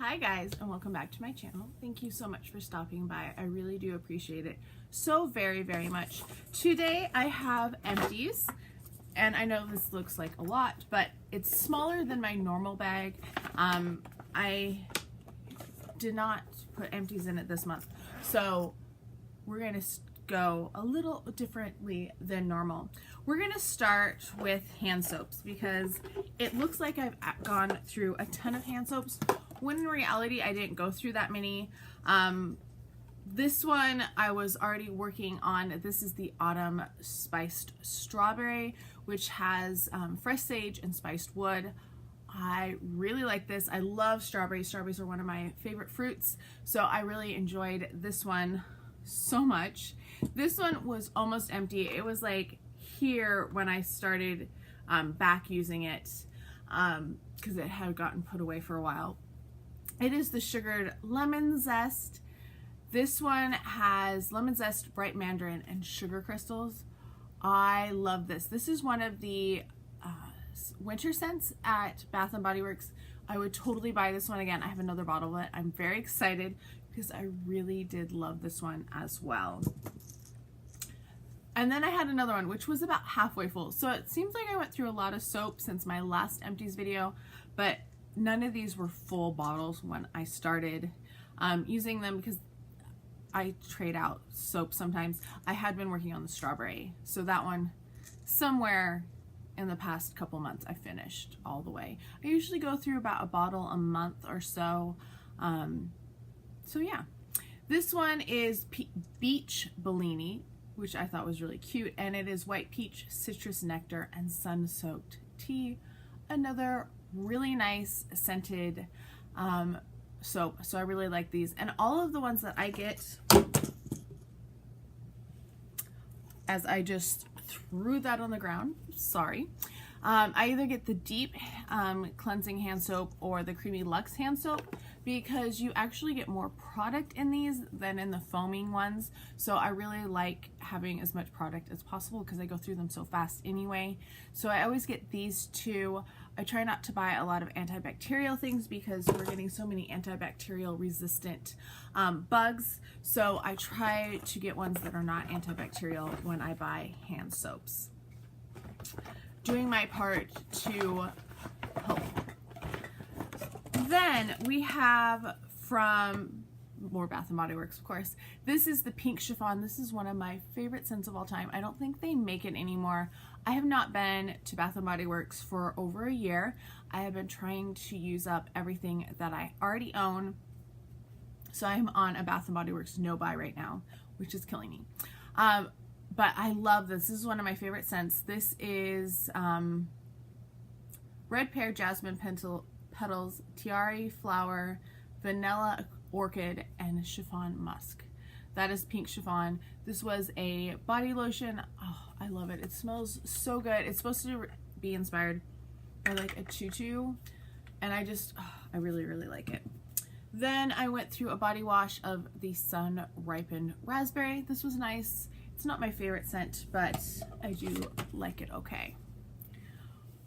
Hi guys, and welcome back to my channel. Thank you so much for stopping by. I really do appreciate it so very much. Today I have Empties, and I know this looks like a lot, but it's smaller than my normal bag. I did not put Empties in it this month, so we're going to go a little differently than normal. We're going to start with hand soaps because it looks like I've gone through a ton of hand soaps, when in reality I didn't go through that many. This one I was already working on. This is the Autumn Spiced Strawberry, which has fresh sage and spiced wood. I really like this. I love strawberries. Strawberries are one of my favorite fruits, so I really enjoyed this one so much. This one was almost empty. It was like here when I started back using it because it had gotten put away for a while. It is the sugared lemon zest. This one has lemon zest, bright mandarin, and sugar crystals. I love this. This is one of the winter scents at Bath & Body Works. I would totally buy this one again. I have another bottle of it. I'm very excited because I really did love this one as well. And then I had another one which was about halfway full. So it seems like I went through a lot of soap since my last Empties video, but none of these were full bottles when I started using them because I trade out soap sometimes. I had been working on the strawberry, so that one somewhere in the past couple months I finished all the way. I usually go through about a bottle a month or so. So yeah, this one is Beach Bellini, which I thought was really cute, and it is white peach, citrus nectar, and sun-soaked tea. Another really nice scented soap, so I really like these. And all of the ones that I get, as I just threw that on the ground, sorry, I either get the deep cleansing hand soap or the creamy luxe hand soap, because you actually get more product in these than in the foaming ones. So I really like having as much product as possible because I go through them so fast anyway. So I always get these two. I try not to buy a lot of antibacterial things because we're getting so many antibacterial resistant bugs. So I try to get ones that are not antibacterial when I buy hand soaps. Doing my part to help. Then we have from more Bath & Body Works, of course. This is the pink chiffon. This is one of my favorite scents of all time. I don't think they make it anymore. I have not been to Bath & Body Works for over a year. I have been trying to use up everything that I already own. So I'm on a Bath & Body Works no-buy right now, which is killing me. But I love this. This is one of my favorite scents. This is red pear, jasmine petals, tiare flower, vanilla orchid, and chiffon musk. That is pink chiffon. This was a body lotion. Oh, I love it. It smells so good. It's supposed to be inspired by like a tutu, and I really like it. Then I went through a body wash of the sun ripened raspberry. This was nice. It's not my favorite scent, but I do like it okay.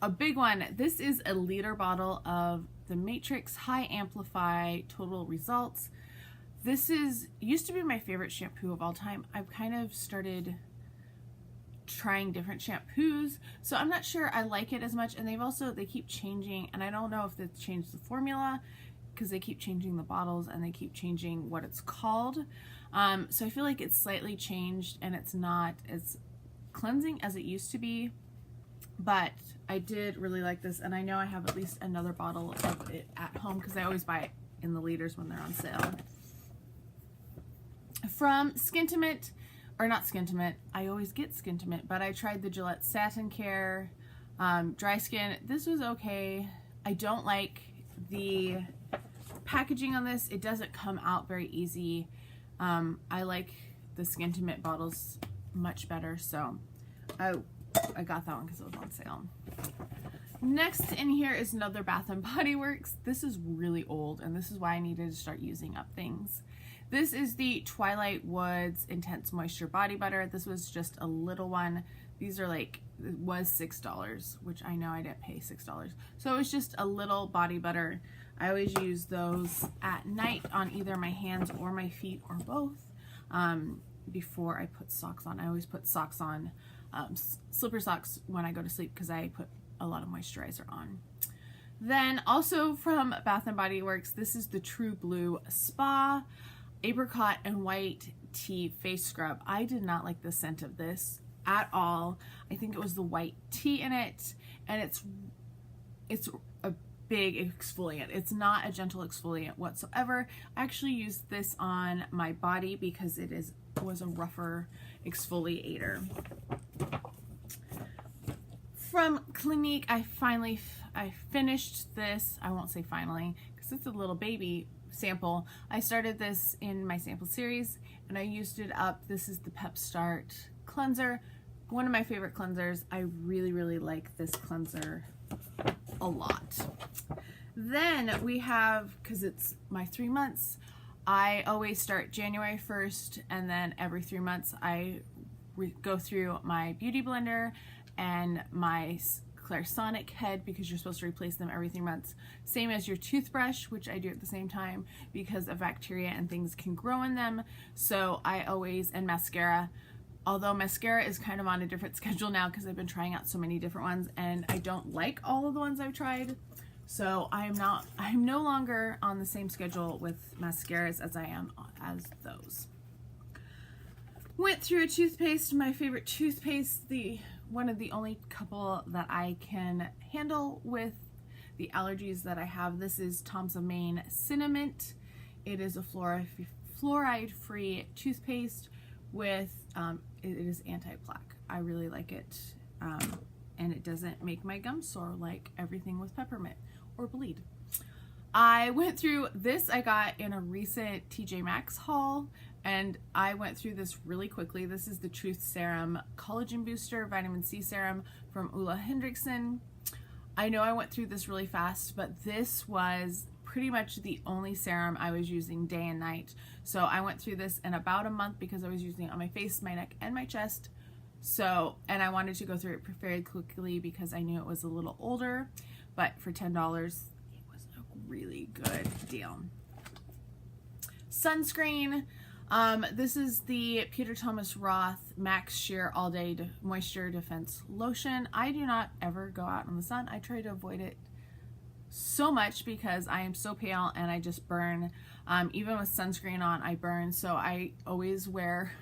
A big one, this is a liter bottle of the Matrix High Amplify Total Results. This used to be my favorite shampoo of all time. I've kind of started trying different shampoos, so I'm not sure I like it as much, and they keep changing, and I don't know if they've changed the formula because they keep changing the bottles and they keep changing what it's called. So I feel like it's slightly changed and it's not as cleansing as it used to be. But I did really like this, and I know I have at least another bottle of it at home because I always buy it in the liters when they're on sale. From Skintimate, or not Skintimate, I always get Skintimate, but I tried the Gillette Satin Care Dry Skin. This was okay. I don't like the packaging on this. It doesn't come out very easy. I like the Skintimate bottles much better, so I got that one because it was on sale. Next in here is another Bath & Body Works. This is really old, and this is why I needed to start using up things. This is the Twilight Woods Intense Moisture Body Butter. This was just a little one. These are like, it was $6, which I know I didn't pay $6. So it was just a little body butter. I always use those at night on either my hands or my feet or both before I put socks on. I always put socks on, slipper socks when I go to sleep because I put a lot of moisturizer on. Then also from Bath & Body Works, this is the True Blue Spa Apricot and White Tea Face Scrub. I did not like the scent of this at all. I think it was the white tea in it, and it's a big exfoliant. It's not a gentle exfoliant whatsoever. I actually used this on my body because it was a rougher exfoliator. From Clinique, I finished this. I won't say finally because it's a little baby sample. I started this in my sample series and I used it up. This is the Pep Start cleanser. One of my favorite cleansers. I really like this cleanser a lot. Then we have, because it's my 3 months, I always start January 1st and then every 3 months I go through my Beauty Blender and my Clarisonic head because you're supposed to replace them every 3 months. Same as your toothbrush, which I do at the same time because of bacteria and things can grow in them. So I always, and mascara, although mascara is kind of on a different schedule now because I've been trying out so many different ones and I don't like all of the ones I've tried. So I'm no longer on the same schedule with mascaras as I am as those. Went through a toothpaste, my favorite toothpaste, one of the only couple that I can handle with the allergies that I have. This is Tom's of Maine Cinnamon. It is a fluoride-free toothpaste with, it is anti-plaque. I really like it, and it doesn't make my gums sore like everything with peppermint or bleed. I went through this, I got in a recent TJ Maxx haul, and I went through this really quickly. This is the Truth Serum Collagen Booster Vitamin C Serum from Ulla Hendrickson. I know I went through this really fast, but this was pretty much the only serum I was using day and night. So I went through this in about a month because I was using it on my face, my neck, and my chest. So, and I wanted to go through it very quickly because I knew it was a little older, but for $10, it was a really good deal. Sunscreen. This is the Peter Thomas Roth Max Sheer All Day Moisture Defense Lotion. I do not ever go out in the sun. I try to avoid it so much because I am so pale and I just burn. Even with sunscreen on, I burn. So I always wear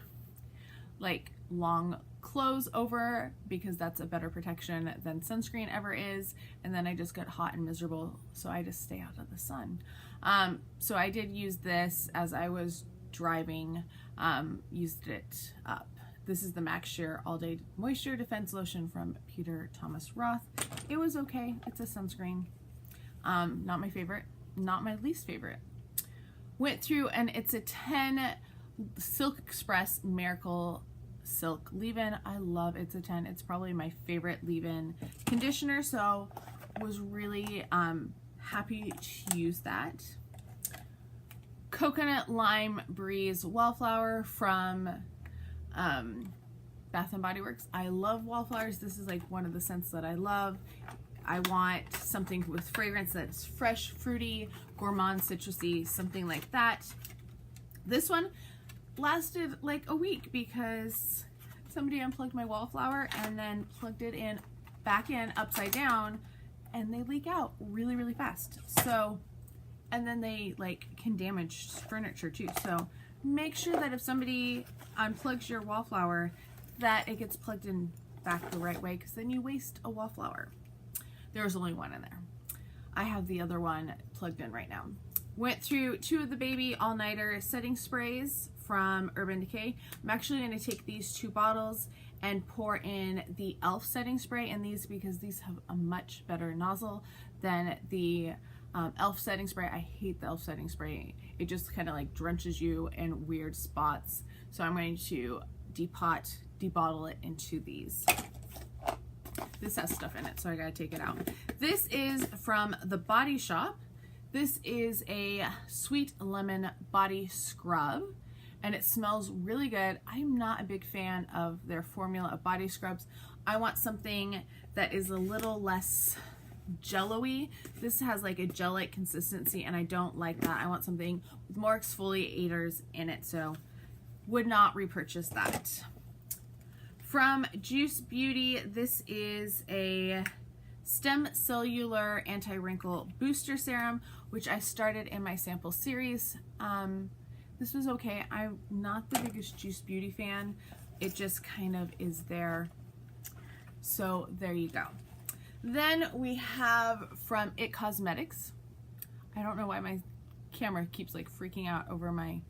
like long clothes over because that's a better protection than sunscreen ever is. And then I just get hot and miserable. So I just stay out of the sun. So I did use this as I was driving, used it up. This is the Max Sheer All Day Moisture Defense Lotion from Peter Thomas Roth. It was okay. It's a sunscreen. Not my favorite, not my least favorite. Went through, and it's a 10 Silk Express Miracle Silk leave-in. I love It's a 10. It's probably my favorite leave-in conditioner, so was really happy to use that. Coconut Lime Breeze Wallflower from Bath & Body Works. I love wallflowers. This is like one of the scents that I love. I want something with fragrance that's fresh, fruity, gourmand, citrusy, something like that. This one lasted like a week because somebody unplugged my wallflower and then plugged it in back in upside down, and they leak out really fast. So, and then they like can damage furniture too. So make sure that if somebody unplugs your wallflower that it gets plugged in back the right way, because then you waste a wallflower. There was only one in there. I have the other one plugged in right now. Went through 2 of the Baby All-Nighter setting sprays from Urban Decay. I'm actually going to take these 2 bottles and pour in the e.l.f. setting spray in these because these have a much better nozzle than the e.l.f. setting spray. I hate the e.l.f. setting spray. It just kind of like drenches you in weird spots. So I'm going to debottle it into these. This has stuff in it, so I gotta take it out. This is from The Body Shop. This is a sweet lemon body scrub, and it smells really good. I'm not a big fan of their formula of body scrubs. I want something that is a little less jello-y. This has like a gel-like consistency, and I don't like that. I want something with more exfoliators in it, so would not repurchase that. From Juice Beauty, this is a Stem Cellular Anti-Wrinkle Booster Serum, which I started in my sample series. This was okay. I'm not the biggest Juice Beauty fan. It just kind of is there. So there you go. Then we have from It Cosmetics. I don't know why my camera keeps like freaking out over my,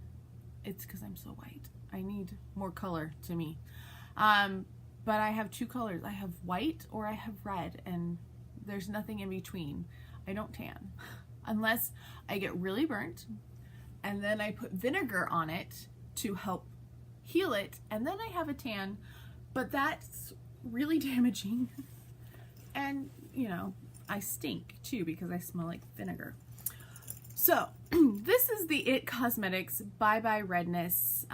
it's because I'm so white. I need more color to me. But I have two colors. I have white or I have red, and there's nothing in between. I don't tan unless I get really burnt, and then I put vinegar on it to help heal it, and then I have a tan, but that's really damaging. And you know, I stink too because I smell like vinegar. So this is the It Cosmetics Bye Bye Redness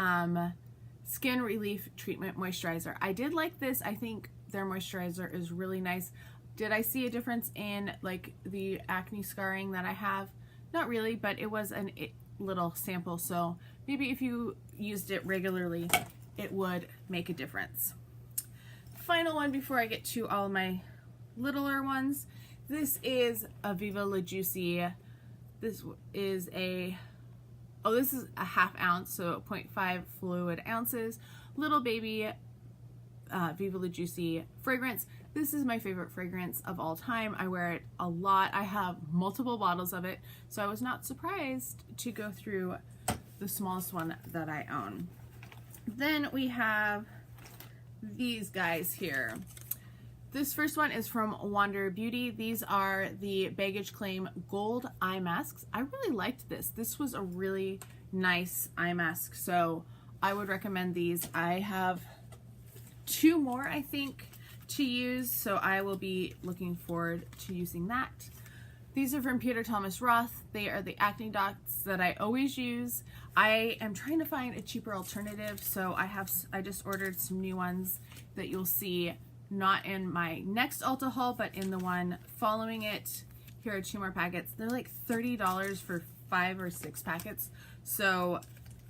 Skin Relief Treatment Moisturizer. I did like this. I think their moisturizer is really nice. Did I see a difference in like the acne scarring that I have? Not really, but it was a little sample, so maybe if you used it regularly, it would make a difference. Final one before I get to all my littler ones. This is a Viva La Juicy. This is a half ounce, so 0.5 fluid ounces. Little baby Viva La Juicy fragrance. This is my favorite fragrance of all time. I wear it a lot. I have multiple bottles of it, so I was not surprised to go through the smallest one that I own. Then we have these guys here. This first one is from Wander Beauty. These are the Baggage Claim Gold Eye Masks. I really liked this. This was a really nice eye mask, so I would recommend these. I have two more, I think, to use, so I will be looking forward to using that. These are from Peter Thomas Roth. They are the acne dots that I always use. I am trying to find a cheaper alternative, so I just ordered some new ones that you'll see not in my next Ulta haul, but in the one following it. Here are two more packets. They're like $30 for 5 or 6 packets. So,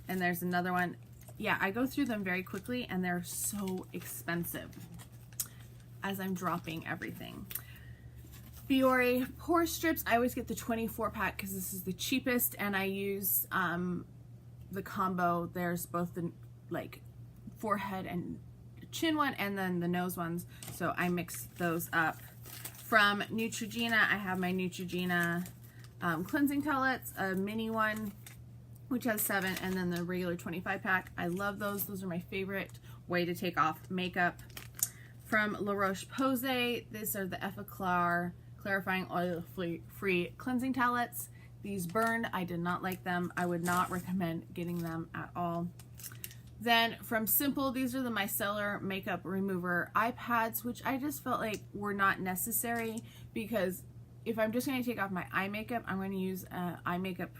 and there's another one. Yeah, I go through them very quickly, and they're so expensive as I'm dropping everything. Biore Pore Strips. I always get the 24 pack because this is the cheapest, and I use the combo. There's both the like forehead and chin one, and then the nose ones, so I mix those up. From Neutrogena, I have my Neutrogena cleansing towelettes, a mini one which has 7, and then the regular 25 pack. I love those. Those are my favorite way to take off makeup. From La Roche-Posay, these are the Effaclar Clarifying Oil-Free Cleansing Towelettes. These burned. I did not like them. I would not recommend getting them at all. Then from Simple, these are the Micellar Makeup Remover eye pads, which I just felt like were not necessary, because if I'm just going to take off my eye makeup, I'm going to use an eye makeup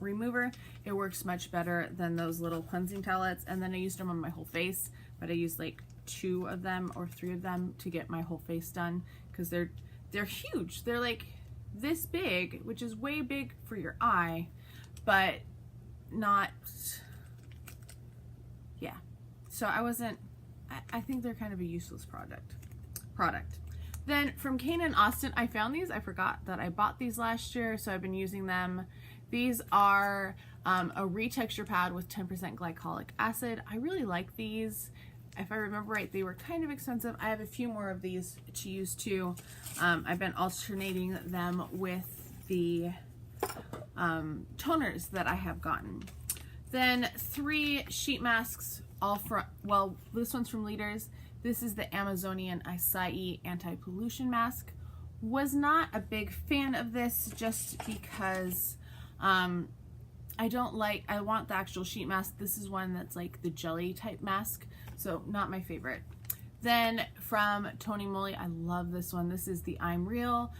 remover. It works much better than those little cleansing towelettes. And then I used them on my whole face, but I used like 2 of them or 3 of them to get my whole face done, because they're huge. They're like this big, which is way big for your eye, but not... Yeah, so I think they're kind of a useless product. Then from Kane & Austin, I found these. I forgot that I bought these last year, so I've been using them. These are a retexture pad with 10% glycolic acid. I really like these. If I remember right, they were kind of expensive. I have a few more of these to use too. I've been alternating them with the toners that I have gotten. Then 3 sheet masks, all from, well, this one's from Leaders. This is the Amazonian Acai Anti-Pollution Mask. Was not a big fan of this just because I want the actual sheet mask. This is one that's like the jelly type mask, so not my favorite. Then from Tony Moly, I love this one. This is the I'm Real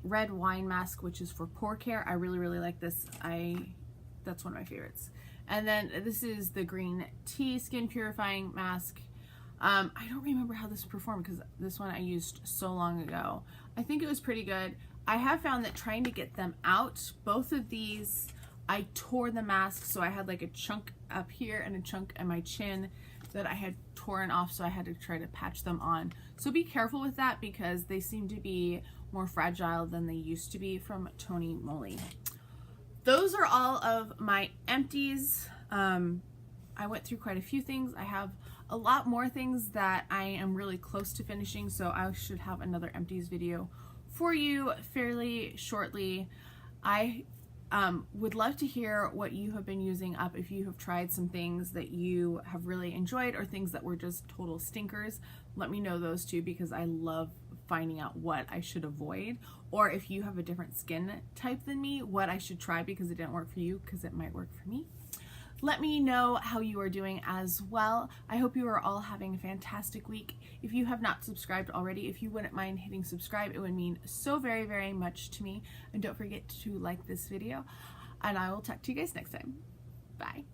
Red Wine Mask, which is for pore care. I really, really like this. That's one of my favorites. And then this is the Green Tea Skin Purifying Mask. I don't remember how this performed because this one I used so long ago. I think it was pretty good. I have found that trying to get them out, both of these, I tore the mask, so I had like a chunk up here and a chunk in my chin that I had torn off, so I had to try to patch them on. So be careful with that because they seem to be more fragile than they used to be from Tony Moly. Those are all of my empties. I went through quite a few things. I have a lot more things that I am really close to finishing, so I should have another empties video for you fairly shortly. I would love to hear what you have been using up, if you have tried some things that you have really enjoyed or things that were just total stinkers. Let me know those too, because I love finding out what I should avoid, or if you have a different skin type than me, what I should try because it didn't work for you, because it might work for me. Let me know how you are doing as well. I hope you are all having a fantastic week. If you have not subscribed already, if you wouldn't mind hitting subscribe, it would mean so very, very much to me. And don't forget to like this video. And I will talk to you guys next time. Bye.